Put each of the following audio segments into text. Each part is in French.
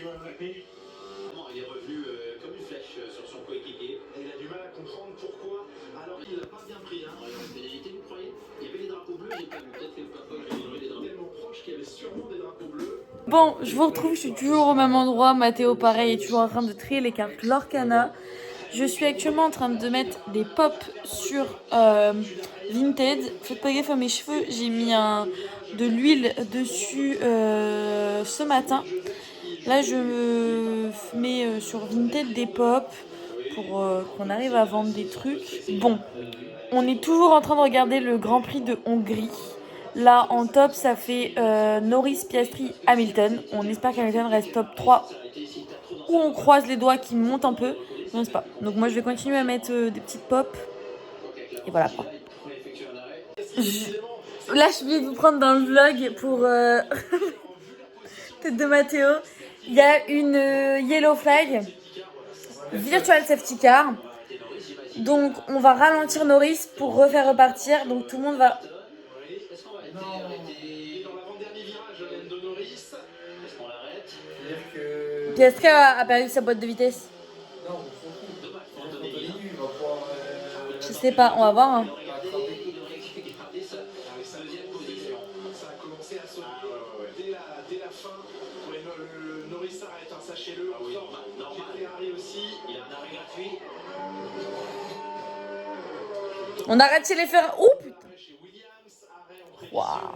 Il est revenu comme une flèche sur son coéquipier. Et il a du mal à comprendre pourquoi. Alors il l'a pas bien pris. Hein. Il y avait une pénalité, vous croyez? Il y avait des drapeaux bleus, j'ai pas vu. Peut-être que le papa j'ai ignoré les drapeaux. Tellement proche qu'il y avait sûrement des drapeaux bleus. Bon, je vous retrouve, je suis toujours au même endroit. Mathéo, pareil, est toujours en train de trier les cartes Lorcana. Je suis actuellement en train de mettre des pops sur Vinted. Faites pas gaffe à mes cheveux, j'ai mis de l'huile dessus ce matin. Là, je mets sur Vinted des pops pour qu'on arrive à vendre des trucs. Bon, on est toujours en train de regarder le Grand Prix de Hongrie. Là, en top, ça fait Norris, Piastri, Hamilton. On espère qu'Hamilton reste top 3. Ou on croise les doigts qu'il monte un peu. Mais on sait pas. Donc moi, je vais continuer à mettre des petites pop. Et voilà quoi. Là, je vais vous prendre dans le vlog pour tête de Mathéo. Il y a une yellow flag. Virtual safety car. Donc, on va ralentir Norris pour refaire repartir. Donc, tout le monde va... Piastri a perdu sa boîte de vitesse. Je sais pas, on va voir. Hein. Ça a commencé à sauter dès la fin. Le Norris s'arrête, sachez-le. Ferrari aussi. Il y a un arrêt gratuit. On a raté les Ferrari. Oh putain. Waouh.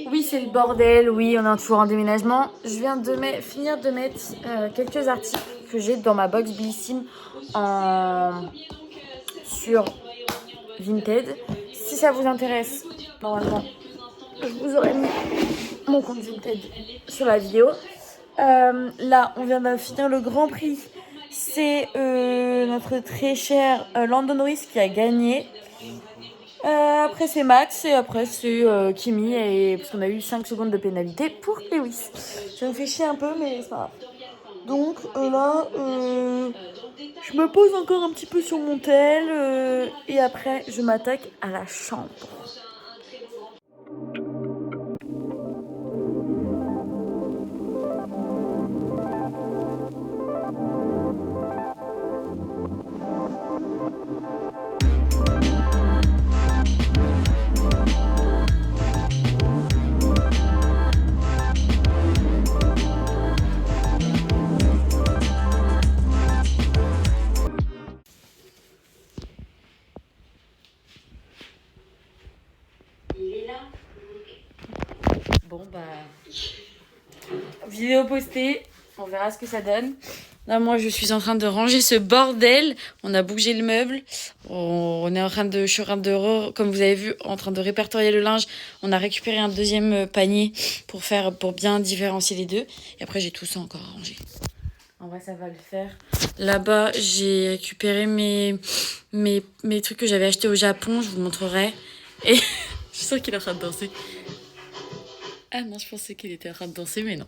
Oui, c'est le bordel. Oui, on est toujours en déménagement. Je viens de finir de mettre quelques articles que j'ai dans ma box Bellissime sur Vinted. Si ça vous intéresse, normalement, je vous aurais mis mon compte Vinted sur la vidéo. Là, on vient de finir le Grand Prix. C'est notre très cher Lando Norris qui a gagné. Après, c'est Max et après, c'est Kimi. Parce qu'on a eu 5 secondes de pénalité pour Lewis. Ça me fait chier un peu, mais c'est pas grave. Donc là, je me pose encore un petit peu sur mon tel. Et après, je m'attaque à la chambre. Bon bah, vidéo postée, on verra ce que ça donne. Là moi je suis en train de ranger ce bordel, on a bougé le meuble, je suis en train de, comme vous avez vu, en train de répertorier le linge. On a récupéré un deuxième panier pour bien différencier les deux. Et après j'ai tout ça encore à ranger. En vrai ça va le faire. Là-bas j'ai récupéré mes trucs que j'avais achetés au Japon, je vous montrerai. Et je suis sûre qu'il est en train de danser. Ah non, je pensais qu'il était en train de danser, mais non.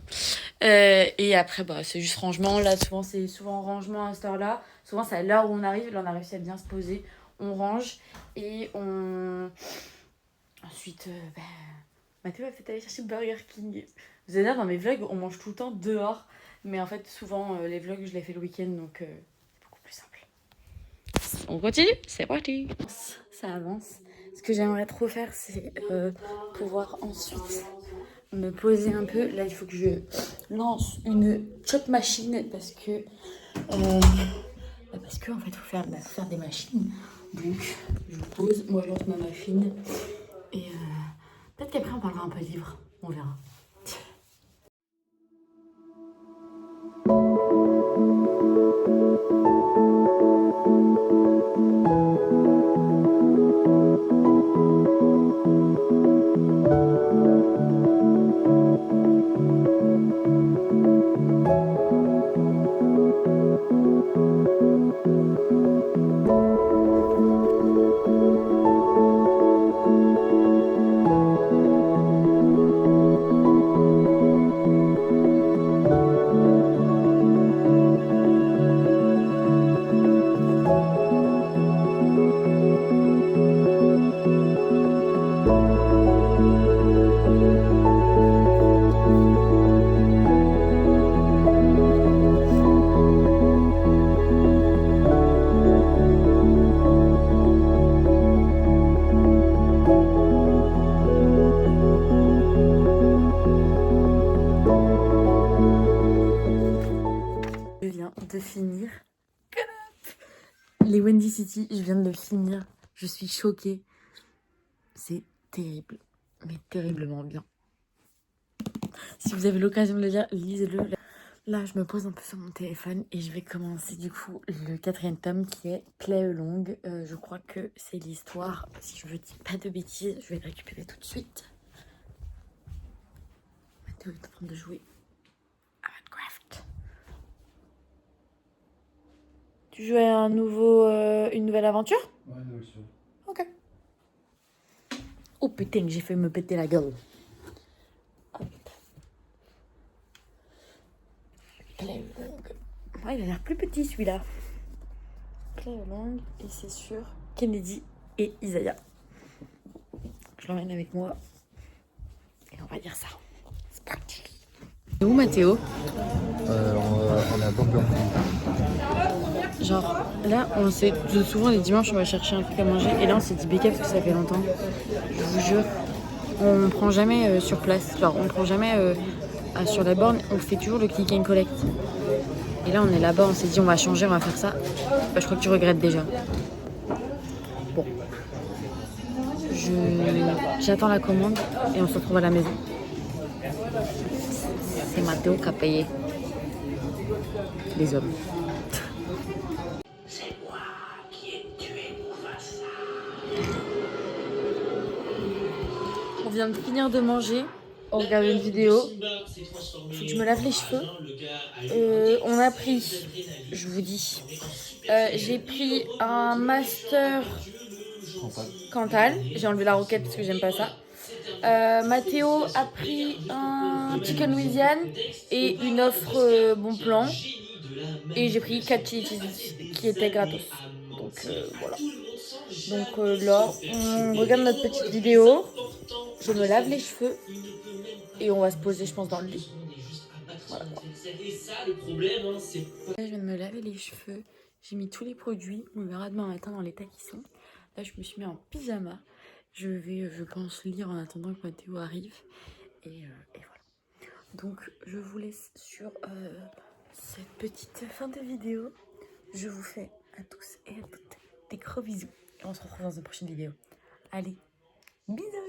Et après, bah, c'est juste rangement. Là, c'est souvent rangement à cette heure-là. Souvent, c'est à l'heure où on arrive. Là, on a réussi à bien se poser. On range et on... Ensuite, Mathéo a fait aller chercher Burger King. Vous allez dire, dans mes vlogs, on mange tout le temps dehors. Mais en fait, souvent, les vlogs, je les fais le week-end. Donc, c'est beaucoup plus simple. On continue. C'est parti. Ça avance. Ce que j'aimerais trop faire, c'est pouvoir ensuite... me poser un peu. Là, il faut que je lance une chop machine parce que en fait, il faut faire des machines. Donc, je pose, moi je lance ma machine et peut-être qu'après on parlera un peu livre, on verra. Les Wendy City, je viens de le finir. Je suis choquée. C'est terrible. Mais terriblement bien. Si vous avez l'occasion de le lire, lisez-le. Là, je me pose un peu sur mon téléphone et je vais commencer du coup le 4e tome qui est Play Along. Je crois que c'est l'histoire, si je ne dis pas de bêtises, je vais le récupérer tout de suite. Mathéo est en train de jouer à Minecraft. Tu joues à une nouvelle aventure? Ouais, nouvelle chose. Ok. Oh putain, j'ai fait me péter la gueule. Hop. Play Along. Ouais, il a l'air plus petit celui-là. Play Along et c'est sur Kennedy et Isaiah. Je l'emmène avec moi et on va dire ça. C'est parti. C'est où Mathéo? On est à Burger King. Genre là on sait souvent les dimanches on va chercher un truc à manger et là on s'est dit BK parce que ça fait longtemps. Je vous jure, on prend jamais sur place. Genre on prend jamais sur la borne, on fait toujours le click and collect. Et là on est là-bas, on s'est dit on va changer, on va faire ça. Bah, je crois que tu regrettes déjà. Bon. J'attends la commande et on se retrouve à la maison. C'est Mathéo qui a payé. Les hommes. C'est moi qui ai tué Mufasa. On vient de finir de manger. On regarde une vidéo. Faut que je me lave les cheveux. On a pris, je vous dis, j'ai pris un master Cantal. J'ai enlevé la roquette parce que j'aime pas ça. Mathéo a pris un chicken Louisiane et une offre bon plan. Et j'ai pris 4 chili cheese qui étaient gratos. Donc voilà. Donc là, on regarde notre petite vidéo. Je me lave les cheveux et on va se poser, je pense, dans le lit. Voilà. Là, je viens de me laver les cheveux. J'ai mis tous les produits. On verra demain matin dans l'état qu'ils sont. Là, je me suis mis en pyjama. Je vais, je pense, lire en attendant que Mathéo arrive. Et voilà. Donc, je vous laisse sur cette petite fin de vidéo. Je vous fais à tous et à toutes des gros bisous. Et on se retrouve dans une prochaine vidéo. Allez, bisous!